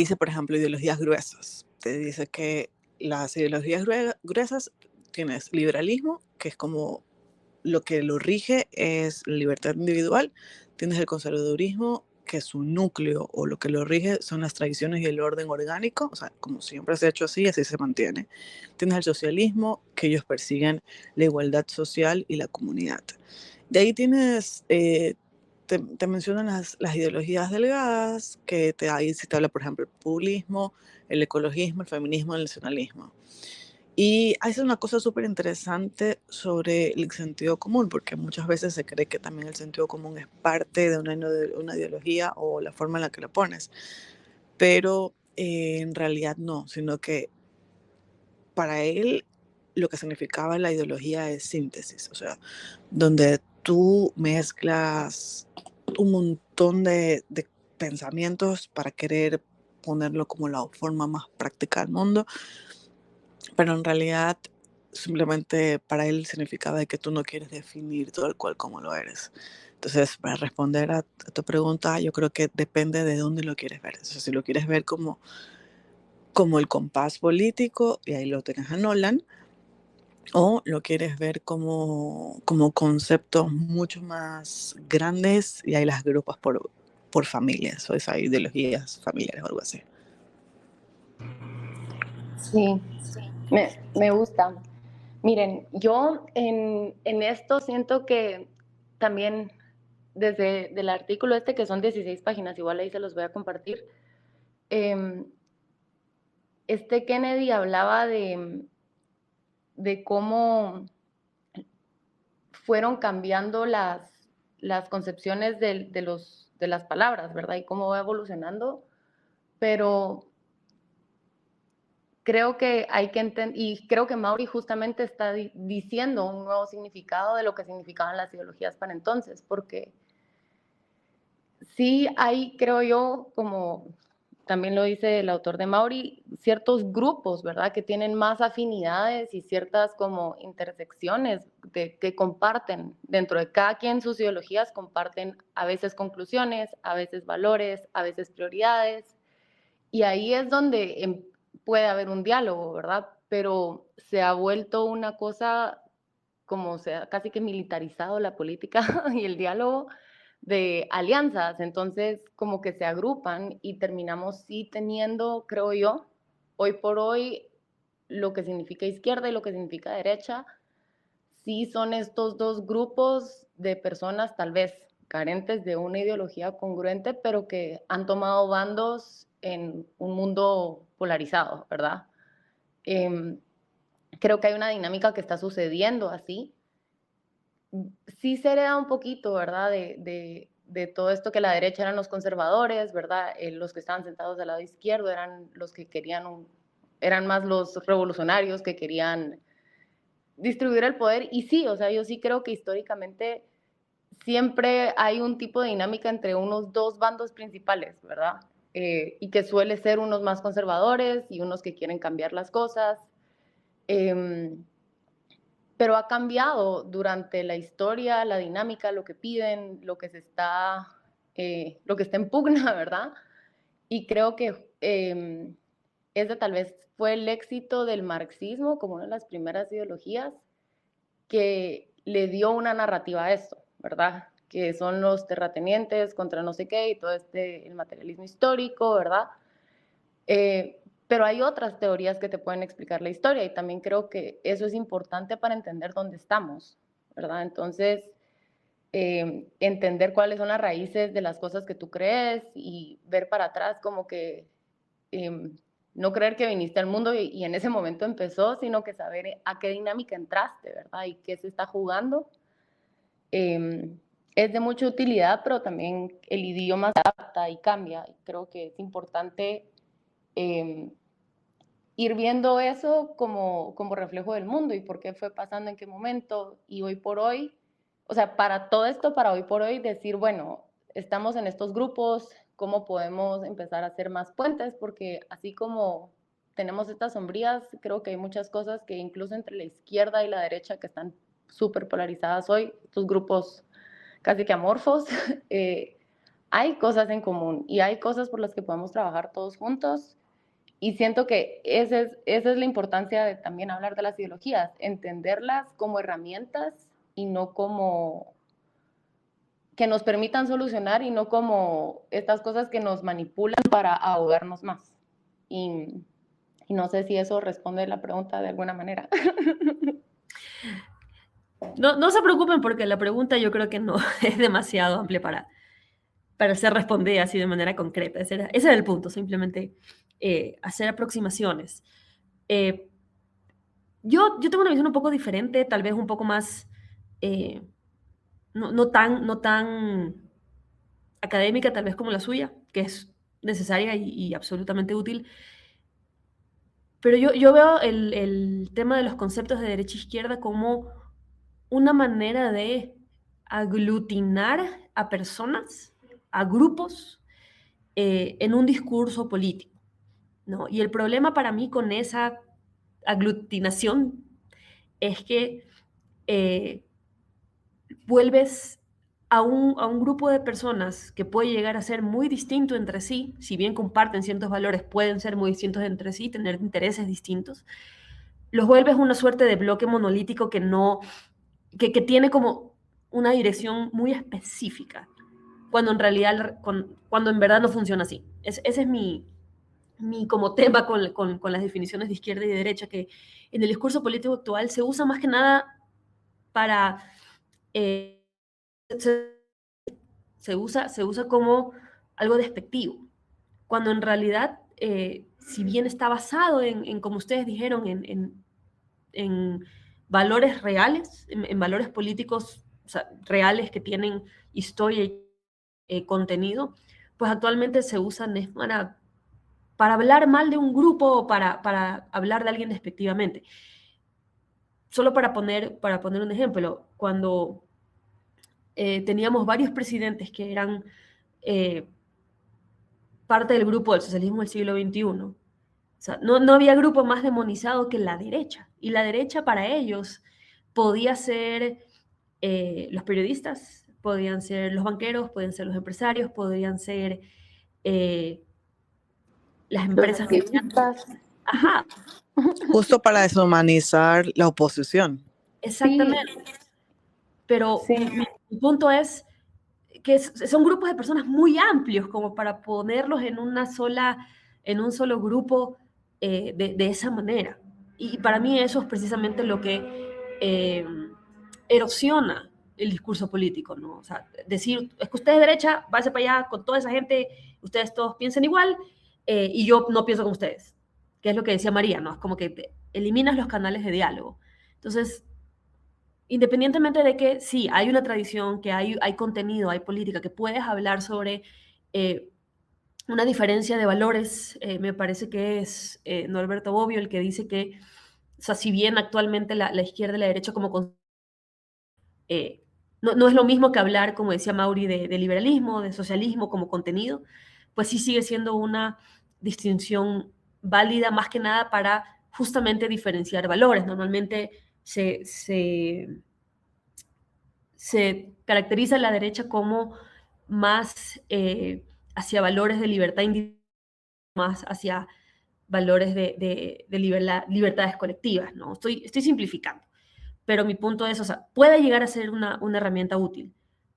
dice, por ejemplo, ideologías gruesas. Te dice que las ideologías gruesas tienes liberalismo, que es como lo que lo rige es la libertad individual. Tienes el conservadurismo, que su núcleo o lo que lo rige son las tradiciones y el orden orgánico, o sea, como siempre se ha hecho así, así se mantiene. Tienes el socialismo, que ellos persiguen la igualdad social y la comunidad. De ahí tienes, te mencionan las ideologías delgadas, que ahí se te habla, por ejemplo, el populismo, el ecologismo, el feminismo, el nacionalismo. Y hay una cosa súper interesante sobre el sentido común, porque muchas veces se cree que también el sentido común es parte de una ideología o la forma en la que lo pones, pero en realidad no, sino que para él lo que significaba la ideología es síntesis, o sea, donde tú mezclas un montón de pensamientos para querer ponerlo como la forma más práctica del mundo, pero en realidad simplemente para él significaba de que tú no quieres definir todo el cual como lo eres. Entonces, para responder a tu pregunta, yo creo que depende de dónde lo quieres ver. O sea, si lo quieres ver como el compás político, y ahí lo tienes a Nolan, o lo quieres ver como conceptos mucho más grandes, y ahí las agrupas por familias, o esas ideologías familiares o algo así. Sí, me gusta. Miren, yo en esto siento que también desde el artículo este, que son 16 páginas, igual ahí se los voy a compartir, eh, este Kennedy hablaba de cómo fueron cambiando las concepciones de las palabras, ¿verdad? Y cómo va evolucionando, pero creo que hay que entender, y creo que Mauri justamente está diciendo un nuevo significado de lo que significaban las ideologías para entonces, porque sí hay, creo yo, como también lo dice el autor de Mauri, ciertos grupos, ¿verdad?, que tienen más afinidades y ciertas como intersecciones que comparten dentro de cada quien sus ideologías, comparten a veces conclusiones, a veces valores, a veces prioridades, y ahí es donde puede haber un diálogo, ¿verdad? Pero se ha vuelto una cosa como se ha casi que militarizado la política y el diálogo de alianzas, entonces como que se agrupan y terminamos sí teniendo, creo yo, hoy por hoy lo que significa izquierda y lo que significa derecha, sí son estos dos grupos de personas tal vez carentes de una ideología congruente, pero que han tomado bandos en un mundo polarizado, ¿verdad? Creo que hay una dinámica que está sucediendo así. Sí se hereda un poquito, ¿verdad? De todo esto que la derecha eran los conservadores, ¿verdad? Los que estaban sentados del lado izquierdo eran los que querían, eran más los revolucionarios que querían distribuir el poder. Y sí, o sea, yo sí creo que históricamente siempre hay un tipo de dinámica entre unos dos bandos principales, ¿verdad? Y que suele ser unos más conservadores y unos que quieren cambiar las cosas. Pero ha cambiado durante la historia, la dinámica, lo que piden, lo que está en pugna, ¿verdad? Y creo que ese tal vez fue el éxito del marxismo como una de las primeras ideologías que le dio una narrativa a esto, ¿verdad? Que son los terratenientes contra no sé qué y todo el materialismo histórico, ¿verdad? Pero hay otras teorías que te pueden explicar la historia y también creo que eso es importante para entender dónde estamos, ¿verdad? Entonces, entender cuáles son las raíces de las cosas que tú crees y ver para atrás como que no creer que viniste al mundo y en ese momento empezó, sino que saber a qué dinámica entraste, ¿verdad? Y qué se está jugando. Es de mucha utilidad, pero también el idioma se adapta y cambia. Creo que es importante ir viendo eso como reflejo del mundo y por qué fue pasando en qué momento. Y hoy por hoy, o sea, para todo esto, para hoy por hoy, decir, bueno, estamos en estos grupos, ¿cómo podemos empezar a hacer más puentes? Porque así como tenemos estas sombrías, creo que hay muchas cosas que incluso entre la izquierda y la derecha que están súper polarizadas hoy, estos grupos casi que amorfos, hay cosas en común y hay cosas por las que podemos trabajar todos juntos. Y siento que esa es la importancia de también hablar de las ideologías, entenderlas como herramientas y no como que nos permitan solucionar y no como estas cosas que nos manipulan para ahogarnos más. Y, y no sé si eso responde la pregunta de alguna manera. No, no se preocupen porque la pregunta yo creo que no es demasiado amplia para ser respondida así de manera concreta. Ese era el punto, simplemente hacer aproximaciones. Yo tengo una visión un poco diferente, tal vez un poco más, eh, no tan académica tal vez como la suya, que es necesaria y absolutamente útil. Pero yo veo el tema de los conceptos de derecha e izquierda como una manera de aglutinar a personas, a grupos, en un discurso político, ¿no? Y el problema para mí con esa aglutinación es que eh, vuelves a un grupo de personas que puede llegar a ser muy distinto entre sí, si bien comparten ciertos valores, pueden ser muy distintos entre sí, tener intereses distintos, los vuelves una suerte de bloque monolítico que tiene como una dirección muy específica, cuando en realidad, cuando en verdad no funciona así. Ese es mi como tema con las definiciones de izquierda y de derecha, que en el discurso político actual se usa más que nada para... se, se usa como algo despectivo, cuando en realidad, si bien está basado en como ustedes dijeron, en valores reales, en valores políticos, o sea, reales que tienen historia y contenido, pues actualmente se usan es para hablar mal de un grupo o para hablar de alguien despectivamente. Solo para poner un ejemplo, cuando teníamos varios presidentes que eran eh, parte del grupo del socialismo del siglo XXI. O sea, no había grupo más demonizado que la derecha. Y la derecha para ellos podía ser los periodistas, podían ser los banqueros, podían ser los empresarios, podrían ser eh, las Los empresas. activistas. Ajá, Justo para deshumanizar la oposición. exactamente. Sí, Pero sí. mi punto es que son grupos de personas muy amplios como para ponerlos en un solo grupo de esa manera. Y para mí eso es precisamente lo que eh, erosiona el discurso político, ¿no? O sea, decir, es que usted es derecha, váyase para allá con toda esa gente, ustedes todos piensen igual, y yo no pienso como ustedes, que es lo que decía María, ¿no? Es como que eliminas los canales de diálogo. Entonces, independientemente de que sí, hay una tradición, que hay contenido, hay política, que puedes hablar sobre eh, una diferencia de valores, me parece que es Norberto Bobbio el que dice que, o sea, si bien actualmente la izquierda y la derecha eh, no es lo mismo que hablar, como decía Mauri, de liberalismo, de socialismo como contenido, pues sí sigue siendo una distinción válida más que nada para justamente diferenciar valores. Normalmente se caracteriza a la derecha como más hacia valores de libertad individual, más hacia valores de libertades colectivas, ¿no? Estoy simplificando, pero mi punto es, o sea, puede llegar a ser una herramienta útil,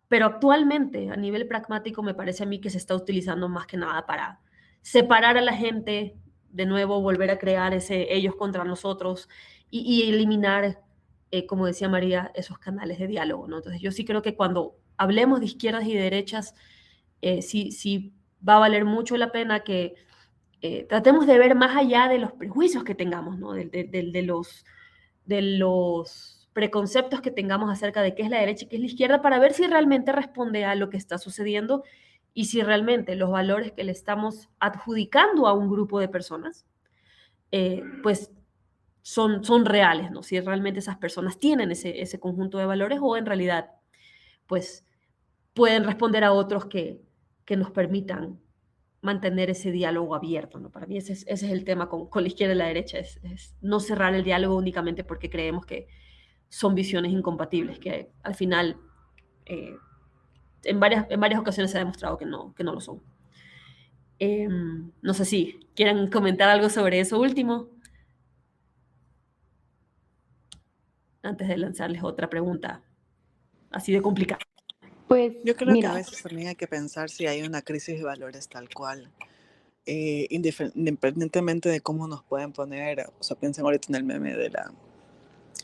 pero actualmente a nivel pragmático me parece a mí que se está utilizando más que nada para separar a la gente, de nuevo volver a crear ese ellos contra nosotros y eliminar, como decía María, esos canales de diálogo, ¿no? Entonces yo sí creo que cuando hablemos de izquierdas y de derechas, sí va a valer mucho la pena que tratemos de ver más allá de los prejuicios que tengamos, ¿no? De los preconceptos que tengamos acerca de qué es la derecha y qué es la izquierda, para ver si realmente responde a lo que está sucediendo y si realmente los valores que le estamos adjudicando a un grupo de personas, pues son reales, ¿no? Si realmente esas personas tienen ese conjunto de valores o en realidad, pues pueden responder a otros que nos permitan mantener ese diálogo abierto, ¿no? Para mí ese es el tema con la izquierda y la derecha, es no cerrar el diálogo únicamente porque creemos que son visiones incompatibles, que al final en varias ocasiones se ha demostrado que no lo son. No sé si quieren comentar algo sobre eso último, antes de lanzarles otra pregunta así de complicada. Pues Yo creo que a mira, veces también hay que pensar si hay una crisis de valores tal cual. Independientemente de cómo nos pueden poner, o sea, piensen ahorita en el meme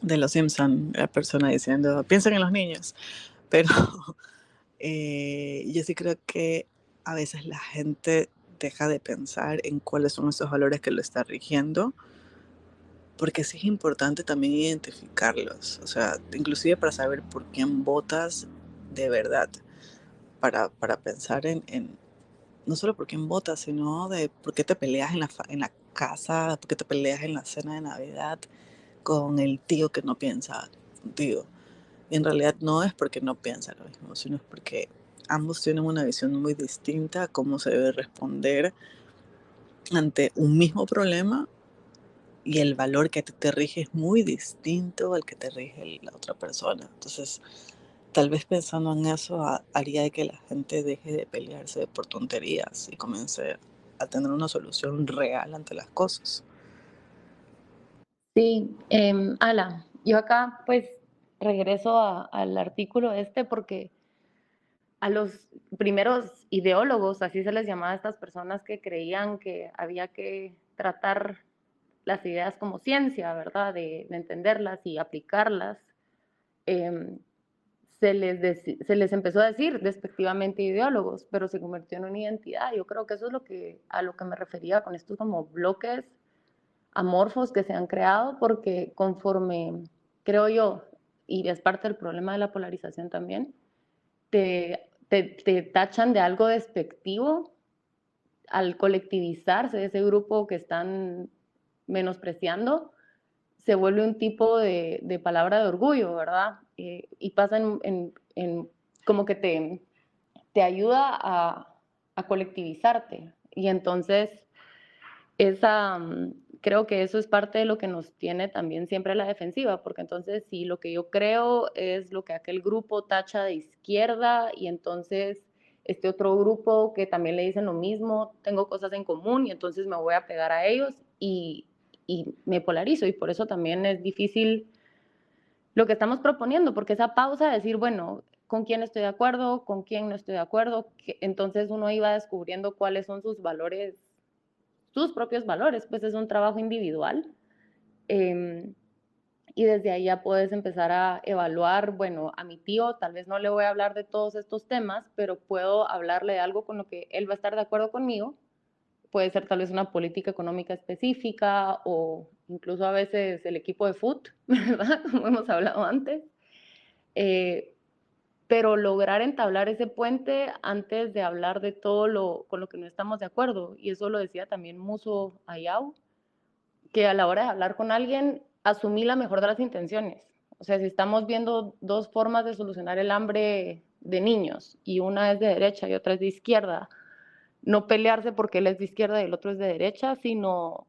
de los Simpson, la persona diciendo, piensen en los niños, pero yo sí creo que a veces la gente deja de pensar en cuáles son esos valores que lo están rigiendo, porque sí es importante también identificarlos, o sea, inclusive para saber por quién votas de verdad, para pensar en no solo por quién votas, sino de por qué te peleas en la casa, por qué te peleas en la cena de Navidad con el tío que no piensa contigo. Y en realidad no es porque no piensa lo mismo, sino es porque ambos tienen una visión muy distinta a cómo se debe responder ante un mismo problema, y el valor que a ti te rige es muy distinto al que te rige la otra persona. Entonces, tal vez pensando en eso haría de que la gente deje de pelearse por tonterías y comience a tener una solución real ante las cosas. sí, Ala, yo acá pues regreso al artículo este porque a los primeros ideólogos, así se les llamaba a estas personas que creían que había que tratar las ideas como ciencia, ¿verdad? De entenderlas y aplicarlas, eh, se les empezó a decir despectivamente ideólogos, pero se convirtió en una identidad. Yo creo que eso es a lo que me refería con estos como bloques amorfos que se han creado, porque conforme, creo yo, y es parte del problema de la polarización también, te tachan de algo despectivo al colectivizarse ese grupo que están menospreciando, se vuelve un tipo de palabra de orgullo, ¿verdad? Y pasa como que te ayuda a colectivizarte. Y entonces, esa, creo que eso es parte de lo que nos tiene también siempre a la defensiva, porque entonces si lo que yo creo es lo que aquel grupo tacha de izquierda y entonces este otro grupo que también le dicen lo mismo, tengo cosas en común y entonces me voy a pegar a ellos y me polarizo y por eso también es difícil lo que estamos proponiendo, porque esa pausa de decir, bueno, con quién estoy de acuerdo, con quién no estoy de acuerdo, entonces uno iba descubriendo cuáles son sus valores, sus propios valores, pues es un trabajo individual. Eh, y desde ahí ya puedes empezar a evaluar, bueno, a mi tío tal vez no le voy a hablar de todos estos temas, pero puedo hablarle de algo con lo que él va a estar de acuerdo conmigo. Puede ser tal vez una política económica específica o incluso a veces el equipo de fútbol, ¿verdad? Como hemos hablado antes. Eh, pero lograr entablar ese puente antes de hablar de todo con lo que no estamos de acuerdo. Y eso lo decía también Muso Ayau, que a la hora de hablar con alguien, asumí la mejor de las intenciones. O sea, si estamos viendo dos formas de solucionar el hambre de niños, y una es de derecha y otra es de izquierda, no pelearse porque él es de izquierda y el otro es de derecha, sino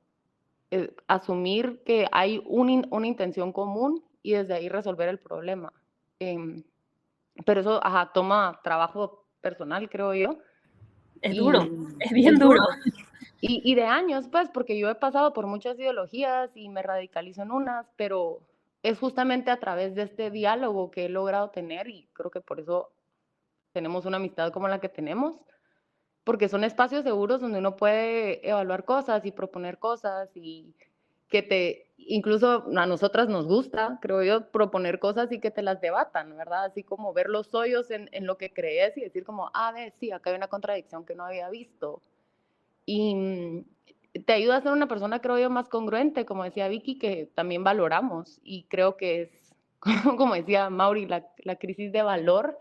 asumir que hay una intención común y desde ahí resolver el problema. Eh, pero eso, ajá, toma trabajo personal, creo yo. Es Y duro, es bien es duro. duro. Y de años, pues, porque yo he pasado por muchas ideologías y me radicalizo en unas, pero es justamente a través de este diálogo que he logrado tener y creo que por eso tenemos una amistad como la que tenemos, porque son espacios seguros donde uno puede evaluar cosas y proponer cosas y incluso a nosotras nos gusta, creo yo, proponer cosas y que te las debatan, ¿verdad? Así como ver los hoyos en lo que crees y decir como, ver, sí, acá hay una contradicción que no había visto. Y te ayuda a ser una persona, creo yo, más congruente, como decía Vicky, que también valoramos. Y creo que es, como decía Mauri, la crisis de valor.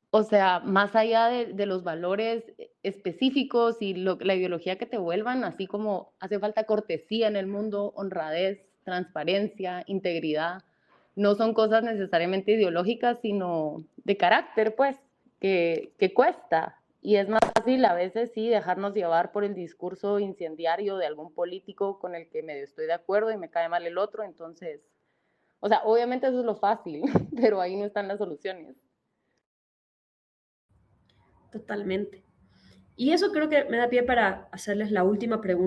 O sea, más allá de los valores específicos y la ideología que te vuelvan, así como hace falta cortesía en el mundo, honradez, transparencia, integridad, no son cosas necesariamente ideológicas, sino de carácter, pues, que cuesta. Y es más fácil a veces sí dejarnos llevar por el discurso incendiario de algún político con el que medio estoy de acuerdo y me cae mal el otro, entonces, o sea, obviamente eso es lo fácil, pero ahí no están las soluciones. Totalmente. Y eso creo que me da pie para hacerles la última pregunta.